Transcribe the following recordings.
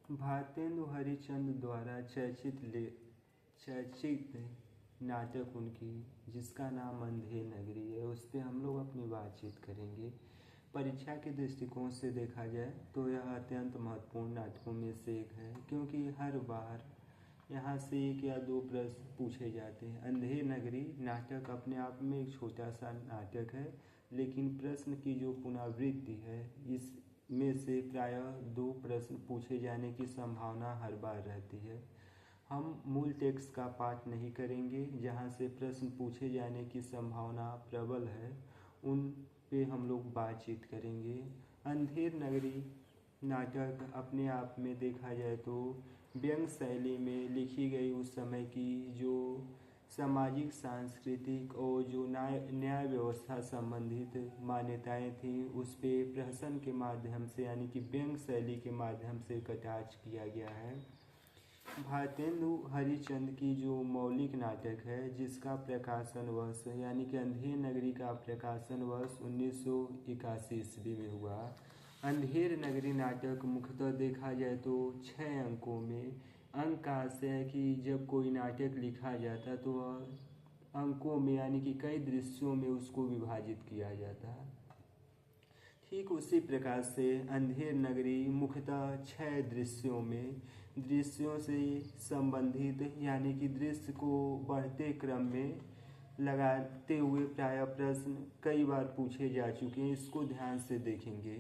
भारतेंदु हरिश्चंद्र द्वारा चर्चित नाटक उनकी, जिसका नाम अंधेर नगरी है, उस पर हम लोग अपनी बातचीत करेंगे। परीक्षा के दृष्टिकोण से देखा जाए तो यह अत्यंत महत्वपूर्ण नाटकों में से एक है, क्योंकि हर बार यहाँ से 1 या 2 प्रश्न पूछे जाते हैं। अंधेर नगरी नाटक अपने आप में एक छोटा सा नाटक है, लेकिन प्रश्न की जो पुनरावृत्ति है, इसमें से प्रायः 2 प्रश्न पूछे जाने की संभावना हर बार रहती है। हम मूल टेक्स्ट का पाठ नहीं करेंगे, जहाँ से प्रश्न पूछे जाने की संभावना प्रबल है, उन पे हम लोग बातचीत करेंगे। अंधेर नगरी नाटक अपने आप में देखा जाए तो व्यंग्य शैली में लिखी गई उस समय की जो सामाजिक, सांस्कृतिक और जो न्याय व्यवस्था संबंधित मान्यताएं थीं, उस पे प्रहसन के माध्यम से यानी कि व्यंग्य शैली के माध्यम से कटाक्ष किया गया है। भारतेंदु हरिश्चंद्र की जो मौलिक नाटक है, जिसका प्रकाशन वर्ष यानी कि अंधेर नगरी का प्रकाशन वर्ष 1981 ईस्वी में हुआ। अंधेर नगरी नाटक मुख्यतः देखा जाए तो 6 अंकों में, अंक का आशय है कि जब कोई नाटक लिखा जाता तो वह अंकों में यानी कि कई दृश्यों में उसको विभाजित किया जाता है। ठीक उसी प्रकार से अंधेर नगरी मुख्यतः 6 दृश्यों से संबंधित यानी कि दृश्य को बढ़ते क्रम में लगाते हुए प्रायः प्रश्न कई बार पूछे जा चुके हैं, इसको ध्यान से देखेंगे।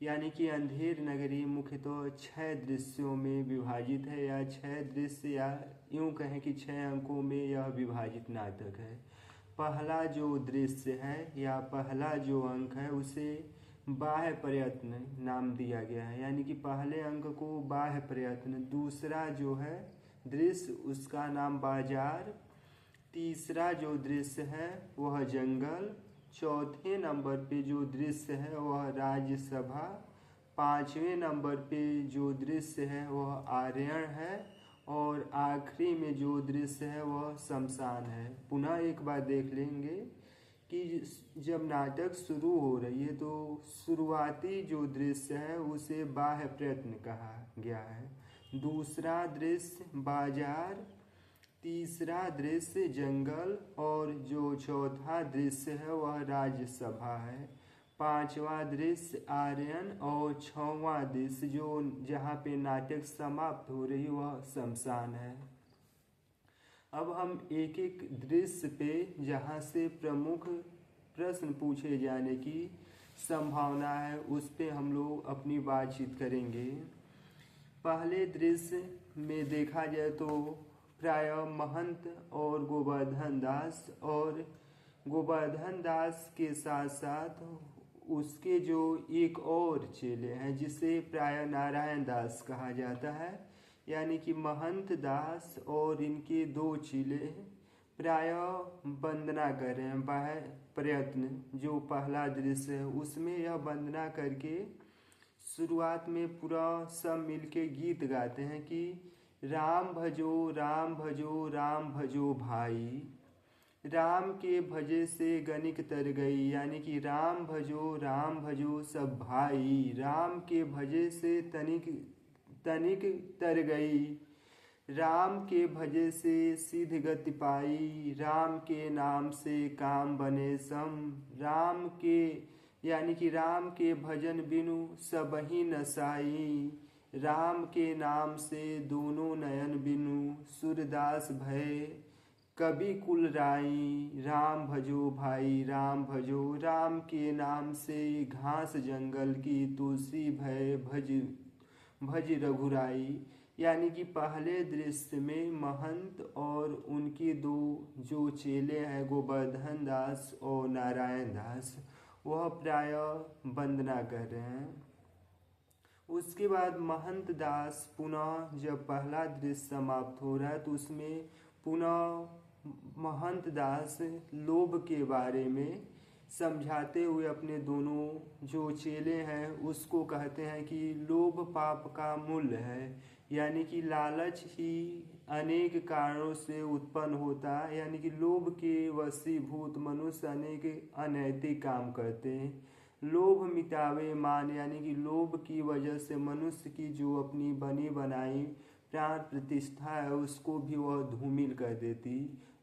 यानी कि अंधेर नगरी मुख्यतः 6 दृश्यों में विभाजित है, या 6 दृश्य, या यूँ कहें कि 6 अंकों में यह विभाजित नाटक है। पहला जो दृश्य है या पहला जो अंक है, उसे बाह्य प्रयत्न नाम दिया गया है, यानी कि पहले अंक को बाह्य प्रयत्न। दूसरा जो है दृश्य, उसका नाम बाजार। तीसरा जो दृश्य है वह जंगल। चौथे नंबर पे जो दृश्य है वह राज्यसभा। 5वें नंबर पे जो दृश्य है वह आर्यण है, और आखिरी में जो दृश्य है वह शमशान है। पुनः एक बार देख लेंगे कि जब नाटक शुरू हो रही है तो शुरुआती जो दृश्य है उसे बाह्य प्रयत्न कहा गया है। दूसरा दृश्य बाजार, तीसरा दृश्य जंगल, और जो चौथा दृश्य है वह राज्यसभा है। 5वां दृश्य आर्यन, और 6वां दृश्य जो जहाँ पे नाटक समाप्त हो रही वह शमशान है। अब हम एक एक दृश्य पे जहाँ से प्रमुख प्रश्न पूछे जाने की संभावना है उस पे हम लोग अपनी बातचीत करेंगे। पहले दृश्य में देखा जाए तो प्रायः महंत और गोवर्धन दास, और गोवर्धन दास के साथ साथ उसके जो एक और चेले हैं जिसे प्रायः नारायण दास कहा जाता है, यानी कि महंत दास और इनके 2 चेले प्रायः वंदना कर रहे हैं। बाह्य प्रयत्न जो पहला दृश्य है उसमें यह वंदना करके शुरुआत में पूरा सब मिलके गीत गाते हैं कि राम भजो राम भजो राम भजो भाई, राम के भजे से गनिक तर गई, यानी कि राम भजो सब भाई, राम के भजे से तनिक तर गई, राम के भजे से सिद्ध गति पाई, राम के नाम से काम बने सम, राम के यानी कि राम के भजन बिनु सबही नसाई, राम के नाम से दोनों नयन बिनु सूरदास भय कवि कुल राई, राम भजो भाई राम भजो, राम के नाम से घास जंगल की तुलसी भय भज रघुराई। यानी कि पहले दृश्य में महंत और उनके 2 जो चेले हैं गोवर्धन दास और नारायण दास, वह प्रायः वंदना कर रहे हैं। उसके बाद महंत दास पुनः जब पहला दृश्य समाप्त हो रहा है तो उसमें पुनः महंत दास लोभ के बारे में समझाते हुए अपने दोनों जो चेले हैं उसको कहते हैं कि लोभ पाप का मूल्य है, यानी कि लालच ही अनेक कारणों से उत्पन्न होता है, यानी कि लोभ के वशीभूत मनुष्य अनेक अनैतिक काम करते हैं। लोभ मिटावे मान, यानी कि लोभ की वजह से मनुष्य की जो अपनी बनी बनाई प्राण प्रतिष्ठा है उसको भी वह धूमिल कर देती।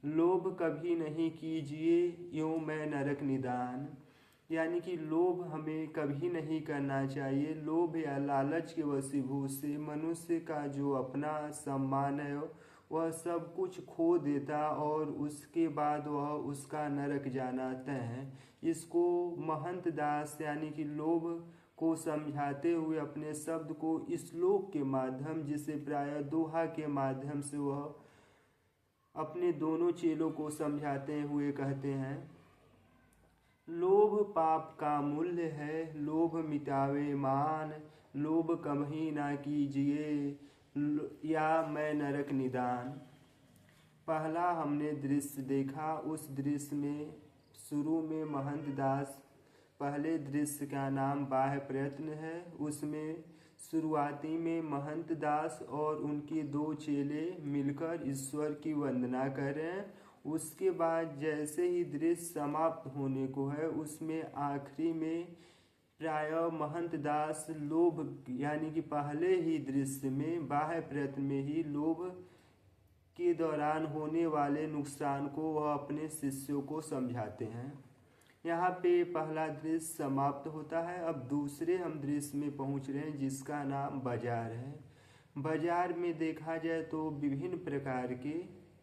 लोभ कभी नहीं कीजिए यूँ मैं नरक निदान, यानी कि लोभ हमें कभी नहीं करना चाहिए। लोभ या लालच के वशीभूत से मनुष्य का जो अपना सम्मान है वह सब कुछ खो देता और उसके बाद वह उसका नरक जाना तय है। इसको महंत दास यानी कि लोभ को समझाते हुए अपने शब्द को श्लोक के माध्यम, जिसे प्रायः दोहा के माध्यम से वह अपने दोनों चेलों को समझाते हुए कहते हैं, लोभ पाप का मूल्य है, लोभ मिटावे मान, लोभ कभी ना कीजिए या मैं नरक निदान। पहला हमने दृश्य देखा, उस दृश्य में शुरू में महंत दास, पहले दृश्य का नाम बाह्य प्रयत्न है। उसमें शुरुआती में महंत दास और उनके दो चेले मिलकर ईश्वर की वंदना कर रहे हैं। उसके बाद जैसे ही दृश्य समाप्त होने को है उसमें आखिरी में प्रायः महंत दास लोभ यानी कि पहले ही दृश्य में बाह्य प्रयत्न में ही लोभ के दौरान होने वाले नुकसान को वह अपने शिष्यों को समझाते हैं। यहाँ पे पहला दृश्य समाप्त होता है। अब दूसरे हम दृश्य में पहुँच रहे हैं जिसका नाम बाजार है। बाजार में देखा जाए तो विभिन्न प्रकार के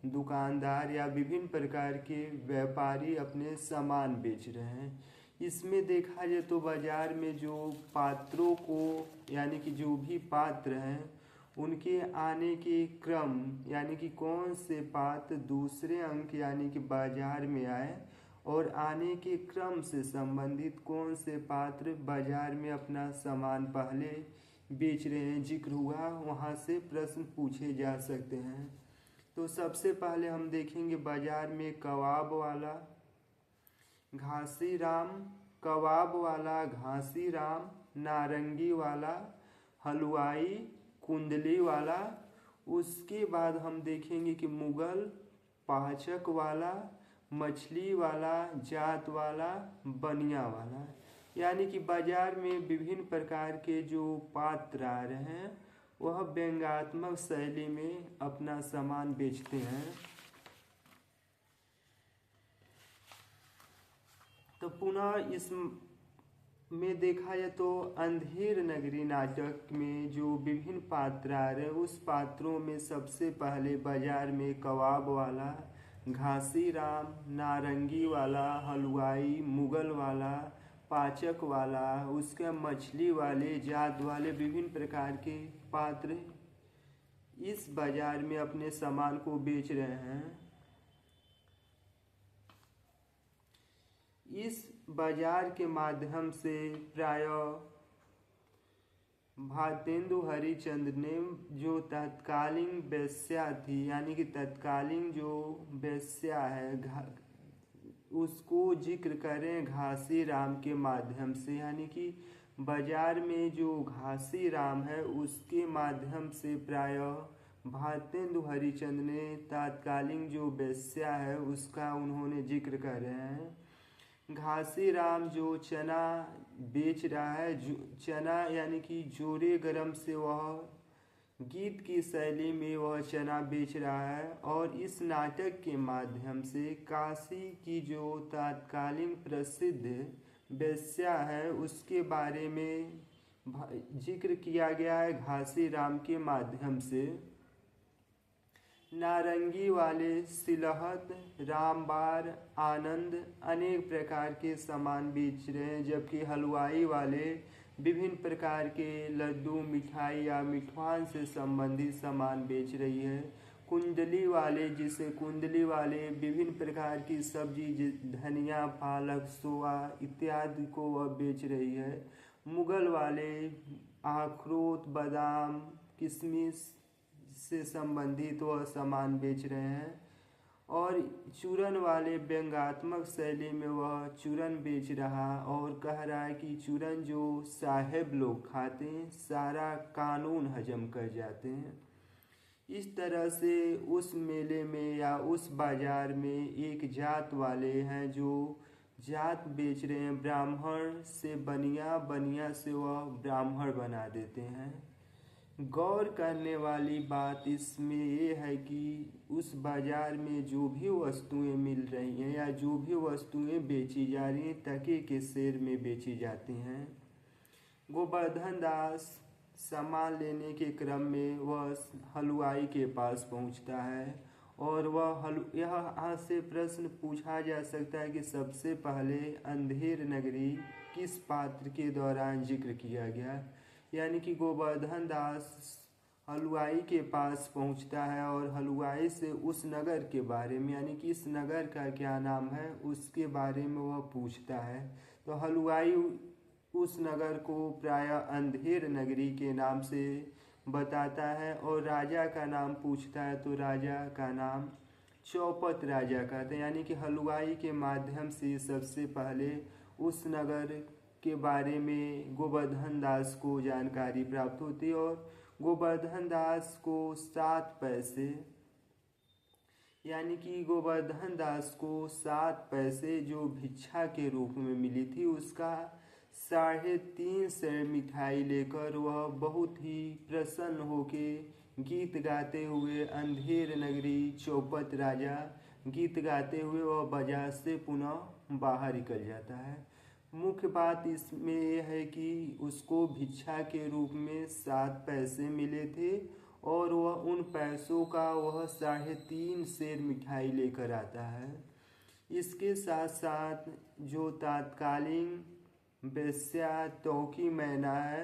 दुकानदार या विभिन्न प्रकार के व्यापारी अपने सामान बेच रहे हैं। इसमें देखा जाए तो बाजार में जो पात्रों को यानी कि जो भी पात्र हैं उनके आने के क्रम, यानी कि कौन से पात्र दूसरे अंक यानी कि बाजार में आए और आने के क्रम से संबंधित कौन से पात्र बाजार में अपना सामान पहले बेच रहे हैं जिक्र हुआ, वहाँ से प्रश्न पूछे जा सकते हैं। तो सबसे पहले हम देखेंगे बाजार में कबाब वाला घासीराम, कबाब वाला घासीराम, नारंगी वाला हलवाई, कुंडली वाला। उसके बाद हम देखेंगे कि मुगल, पाचक वाला, मछली वाला, जात वाला, बनिया वाला। यानी कि बाजार में विभिन्न प्रकार के जो पात्र आ रहे हैं वह व्यंग्यात्मक शैली में अपना सामान बेचते हैं। तो पुनः इस में देखा जाए तो अंधेर नगरी नाटक में जो विभिन्न पात्र आ रहे हैं उस पात्रों में सबसे पहले बाजार में कबाब वाला, घासीराम, नारंगी वाला, हलवाई, मुगल वाला, पाचक वाला, उसके मछली वाले, जात वाले विभिन्न प्रकार के पात्र इस बाजार में अपने सामान को बेच रहे हैं। इस बाजार के माध्यम से प्रायः भारतेंदु हरिश्चंद्र ने जो तत्कालीन वेश्या थी यानी कि तत्कालीन जो वेश्या है उसको जिक्र करें घासी राम के माध्यम से, यानी कि बाजार में जो घासी राम है उसके माध्यम से प्रायः भारतेंदु हरिश्चंद्र ने तत्कालीन जो वेश्या है उसका उन्होंने जिक्र कर रहे हैं। घासी राम जो चना बेच रहा है, चना यानी कि जोरे गरम से वह गीत की शैली में वह चना बेच रहा है। और इस नाटक के माध्यम से काशी की जो तत्कालीन प्रसिद्ध वेश्या है उसके बारे में जिक्र किया गया है घासी राम के माध्यम से। नारंगी वाले सिलहट, रामबार, आनंद अनेक प्रकार के सामान बेच रहे हैं, जबकि हलवाई वाले विभिन्न प्रकार के लड्डू, मिठाई या मिठान से संबंधित सामान बेच रही है। कुंडली वाले विभिन्न प्रकार की सब्जी, धनिया, पालक, सोया इत्यादि को वह बेच रही है। मुगल वाले अखरोट, बादाम, किशमिश से संबंधित वह सामान बेच रहे हैं। और चूरन वाले व्यंग्यात्मक शैली में वह चूरन बेच रहा और कह रहा है कि चूरन जो साहेब लोग खाते हैं सारा कानून हजम कर जाते हैं। इस तरह से उस मेले में या उस बाजार में एक जात वाले हैं जो जात बेच रहे हैं, ब्राह्मण से बनिया, बनिया से वह ब्राह्मण बना देते हैं। गौर करने वाली बात इसमें ये है कि उस बाजार में जो भी वस्तुएं मिल रही हैं या जो भी वस्तुएं बेची जा रही हैं टके के शेर में बेची जाती हैं। गोवर्धन दास सामान लेने के क्रम में वह हलवाई के पास पहुंचता है और यहाँ से प्रश्न पूछा जा सकता है कि सबसे पहले अंधेर नगरी किस पात्र के दौरान जिक्र किया गया। यानी कि गोवर्धन दास हलवाई के पास पहुंचता है और हलवाई से उस नगर के बारे में, यानी कि इस नगर का क्या नाम है उसके बारे में वह पूछता है। तो हलवाई उस नगर को प्रायः अंधेर नगरी के नाम से बताता है और राजा का नाम पूछता है तो राजा का नाम चौपत राजा कहते हैं। यानी कि हलवाई के माध्यम से सबसे पहले उस नगर के बारे में गोवर्धन दास को जानकारी प्राप्त होती है और गोवर्धन दास को 7 पैसे, यानी कि गोवर्धन दास को 7 पैसे जो भिक्षा के रूप में मिली थी उसका 3.5 सेर मिठाई लेकर वह बहुत ही प्रसन्न होके गीत गाते हुए अंधेर नगरी चौपत राजा गीत गाते हुए वह बाजार से पुनः बाहर निकल जाता है। मुख्य बात इसमें यह है कि उसको भिक्षा के रूप में 7 पैसे मिले थे और वह उन पैसों का वह 3.5 सेर मिठाई लेकर आता है। इसके साथ साथ जो तात्कालीन वेश्या टोकी मैना है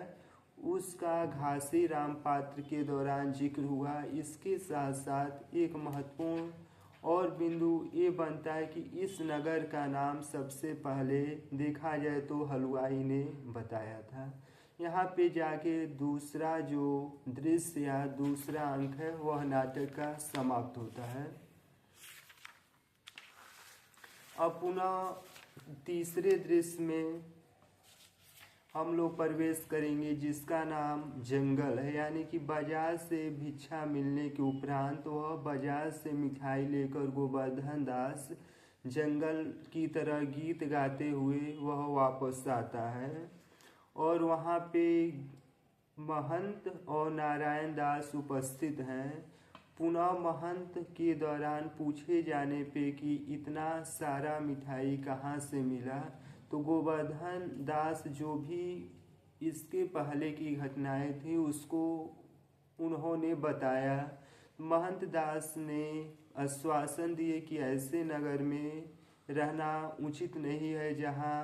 उसका घासी राम पात्र के दौरान जिक्र हुआ। इसके साथ साथ एक महत्वपूर्ण और बिंदु ये बनता है कि इस नगर का नाम सबसे पहले देखा जाए तो हलवाई ने बताया था। यहाँ पे जाके दूसरा जो दृश्य या दूसरा अंक है वह नाटक का समाप्त होता है। अब पुनः तीसरे दृश्य में हम लोग प्रवेश करेंगे जिसका नाम जंगल है। यानी कि बाजार से भिक्षा मिलने के उपरांत वह बाजार से मिठाई लेकर गोवर्धन दास जंगल की तरह गीत गाते हुए वह वापस आता है और वहाँ पे महंत और नारायण दास उपस्थित हैं। पुनः महंत के दौरान पूछे जाने पे कि इतना सारा मिठाई कहाँ से मिला तो गोवर्धन दास जो भी इसके पहले की घटनाएं थी उसको उन्होंने बताया। महंत दास ने आश्वासन दिए कि ऐसे नगर में रहना उचित नहीं है जहाँ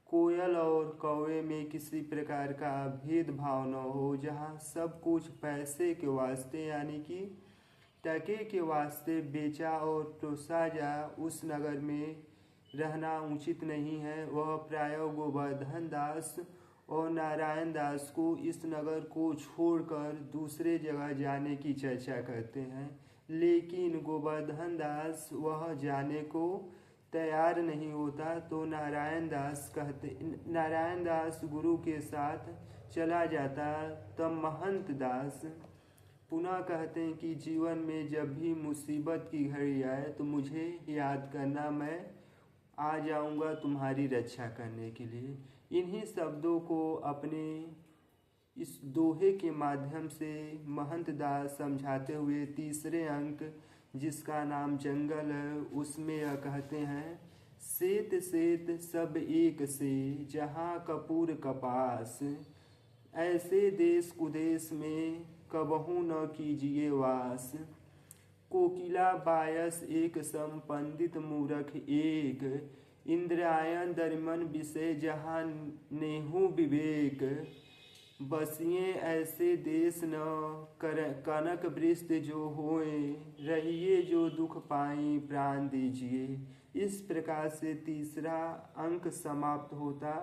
कोयल और कौवे में किसी प्रकार का भेदभाव न हो, जहाँ सब कुछ पैसे के वास्ते यानी कि टके के वास्ते बेचा और पोसा जा, उस नगर में रहना उचित नहीं है। वह प्रायः गोवर्धन दास और नारायण दास को इस नगर को छोड़कर दूसरे जगह जाने की चर्चा करते हैं, लेकिन गोवर्धन दास वह जाने को तैयार नहीं होता। तो नारायण दास गुरु के साथ चला जाता। तब महंत दास पुनः कहते हैं कि जीवन में जब भी मुसीबत की घड़ी आए तो मुझे याद करना, मैं आ जाऊंगा तुम्हारी रक्षा करने के लिए। इन्हीं शब्दों को अपने इस दोहे के माध्यम से महंत दास समझाते हुए तीसरे अंक जिसका नाम जंगल है उसमें यह कहते हैं, सेत सेत सब एक से जहाँ कपूर कपास, ऐसे देश कुदेश में कबहू न कीजिए वास। कोकिला बायस एक सम पंडित मूरख एक, इंद्रायण दरिमन विषय जहाँ नेहु विवेक। बसिए ऐसे देश न कनक वृष्ट जो होए, रहिए जो दुख पाई प्राण दीजिए। इस प्रकार से तीसरा अंक समाप्त होता।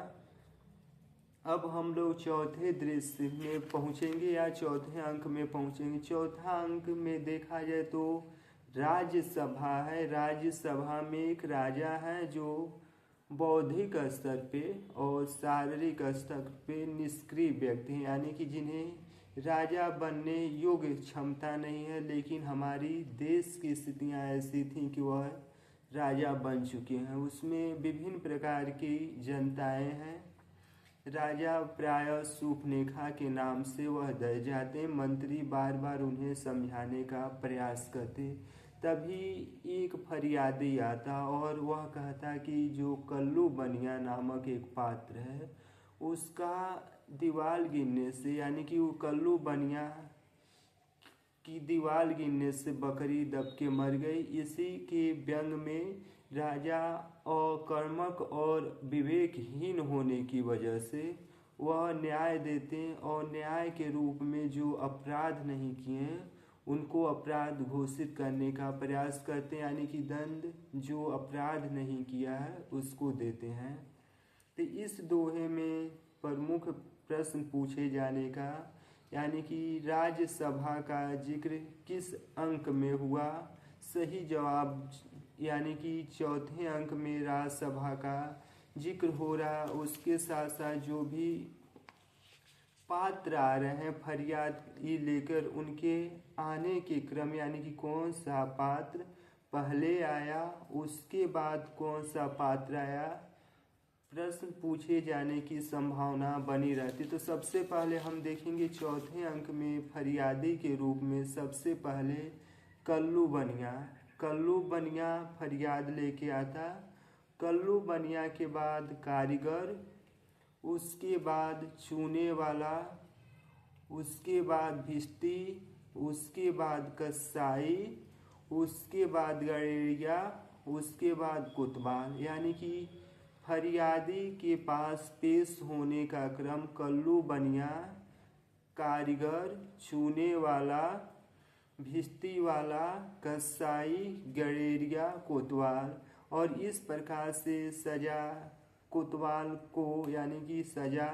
अब हम लोग चौथे दृश्य में पहुँचेंगे या चौथे अंक में पहुँचेंगे। चौथा अंक में देखा जाए तो राज्यसभा है। राज्यसभा में एक राजा है जो बौद्धिक स्तर पे और शारीरिक स्तर पे निष्क्रिय व्यक्ति हैं, यानी कि जिन्हें राजा बनने योग्य क्षमता नहीं है, लेकिन हमारी देश की स्थितियां ऐसी थीं कि वह राजा बन चुके हैं। उसमें विभिन्न प्रकार की जनताएं हैं। राजा प्रायः सूपनेखा के नाम से वह डर जाते। मंत्री बार बार उन्हें समझाने का प्रयास करते। तभी एक फरियादी आता और वह कहता कि जो कल्लू बनिया नामक एक पात्र है, उसका दीवार गिरने से, यानी कि वो कल्लू बनिया की दीवार गिरने से बकरी दब के मर गई। इसी के व्यंग में राजा अकर्मक और विवेकहीन होने की वजह से वह न्याय देते हैं और न्याय के रूप में जो अपराध नहीं किए उनको अपराध घोषित करने का प्रयास करते हैं, यानी कि दंड जो अपराध नहीं किया है उसको देते हैं। तो इस दोहे में प्रमुख प्रश्न पूछे जाने का, यानी कि राज्यसभा का जिक्र किस अंक में हुआ? सही जवाब यानी कि चौथे अंक में राज्यसभा का जिक्र हो रहा। उसके साथ साथ जो भी पात्र आ रहे हैं फरियाद ये लेकर, उनके आने के क्रम, यानी कि कौन सा पात्र पहले आया, उसके बाद कौन सा पात्र आया, प्रश्न पूछे जाने की संभावना बनी रहती। तो सबसे पहले हम देखेंगे चौथे अंक में फरियादी के रूप में सबसे पहले कल्लू बनिया फरियाद लेके आता। कल्लू बनिया के बाद कारीगर, उसके बाद चूने वाला, उसके बाद भिष्टी, उसके बाद कसाई, उसके बाद गड़ेरिया, उसके बाद कोतवाल। यानी कि फरियादी के पास पेश होने का क्रम कल्लू बनिया, कारीगर, चूने वाला, भिष्टी वाला, कसाई, गड़ेरिया, कोतवाल। और इस प्रकार से सजा कोतवाल को, यानी कि सजा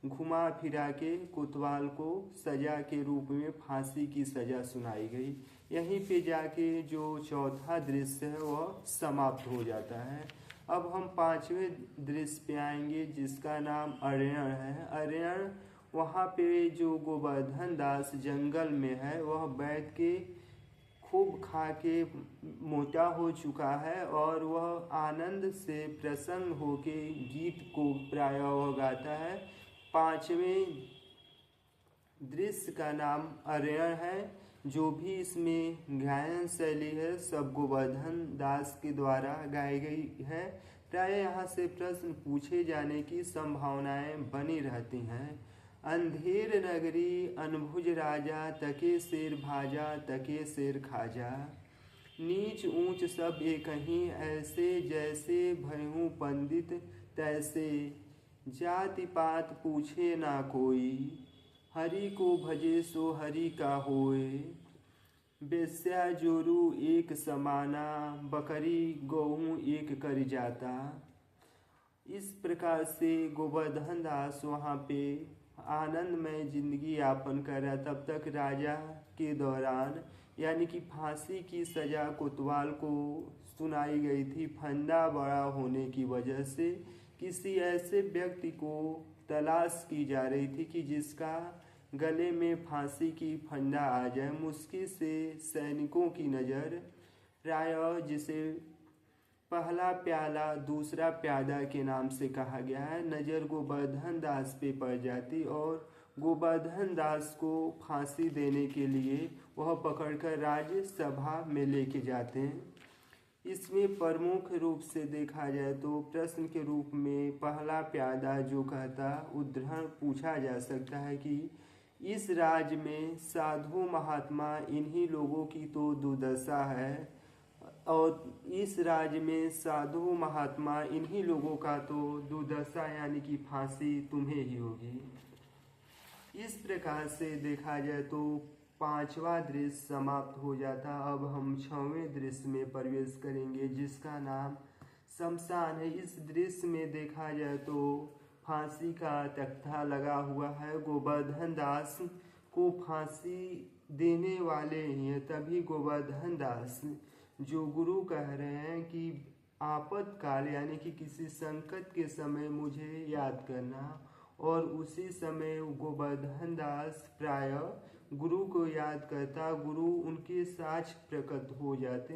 घुमा फिरा के कोतवाल को सजा के रूप में फांसी की सजा सुनाई गई। यहीं पे जाके जो चौथा दृश्य है वह समाप्त हो जाता है। अब हम पांचवें दृश्य पे आएंगे जिसका नाम अरण्य है। अरण्य वहाँ पे जो गोवर्धन दास जंगल में है वह बैठ के खूब खा के मोटा हो चुका है और वह आनंद से प्रसन्न होके गीत को प्रायः वह गाता है। पांचवें दृश्य का नाम अरण्य है। जो भी इसमें गायन शैली है सब गोवर्धन दास के द्वारा गाई गई है। प्राय यहाँ से प्रश्न पूछे जाने की संभावनाएं बनी रहती हैं। अंधेर नगरी अनभुज राजा, तके शेर भाजा तके शेर खाजा। नीच ऊंच सब एक ही, ऐसे जैसे भयहूँ पंडित तैसे। जाति पात पूछे ना कोई, हरि को भजे सो हरि का होए। बेस्या जोरू एक समाना, बकरी गौहूँ एक कर जाता। इस प्रकार से गोवर्धन दास वहाँ पे आनंदमय जिंदगी यापन कर रहा। तब तक राजा के दौरान, यानी कि फांसी की सजा कोतवाल को सुनाई गई थी। फंदा बड़ा होने की वजह से किसी ऐसे व्यक्ति को तलाश की जा रही थी कि जिसका गले में फांसी की फंदा आ जाए। मुश्किल से सैनिकों की नज़र प्रायः जिसे पहला प्याला दूसरा प्यादा के नाम से कहा गया है, नज़र गोवर्धन दास पे पड़ जाती और गोवर्धन दास को फांसी देने के लिए वह पकड़कर राज्यसभा में लेके जाते हैं। इसमें प्रमुख रूप से देखा जाए तो प्रश्न के रूप में पहला प्यादा जो कहता उद्धरण पूछा जा सकता है कि इस राज्य में साधु महात्मा इन्हीं लोगों की तो दुर्दशा है और इस राज्य में साधु महात्मा इन्हीं लोगों का तो दुर्दशा, यानी कि फांसी तुम्हें ही होगी। इस प्रकार से देखा जाए तो पांचवा दृश्य समाप्त हो जाता। अब हम छवें दृश्य में प्रवेश करेंगे जिसका नाम शमशान है। इस दृश्य में देखा जाए तो फांसी का तख्ता लगा हुआ है। गोवर्धन दास को फांसी देने वाले ही हैं। तभी गोवर्धन दास जो गुरु कह रहे हैं कि आपातकाल, यानी कि किसी संकट के समय मुझे याद करना, और उसी समय गोवर्धन दास प्रायः गुरु को याद करता। गुरु उनके साक्ष प्रकट हो जाते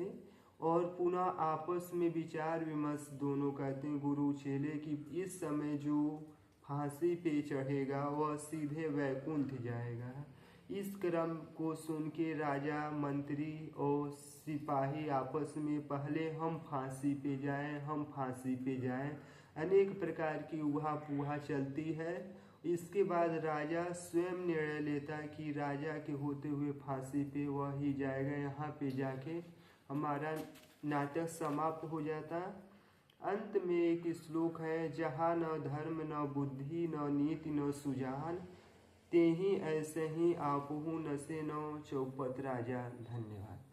और पुनः आपस में विचार विमर्श दोनों करते हैं गुरु चेले कि इस समय जो फांसी पे चढ़ेगा वह सीधे वैकुंठ जाएगा। इस क्रम को सुन के राजा मंत्री और सिपाही आपस में पहले हम फांसी पे जाएं, हम फांसी पे जाएं, अनेक प्रकार की उहा पुहा चलती है। इसके बाद राजा स्वयं निर्णय लेता है कि राजा के होते हुए फांसी पे वह ही जाएगा। यहाँ पे जाके हमारा नाटक समाप्त हो जाता। अंत में एक श्लोक है, जहाँ न धर्म न बुद्धि न नीति न सुजान, ते ही ऐसे ही आपहु नसे न चौपत राजा। धन्यवाद।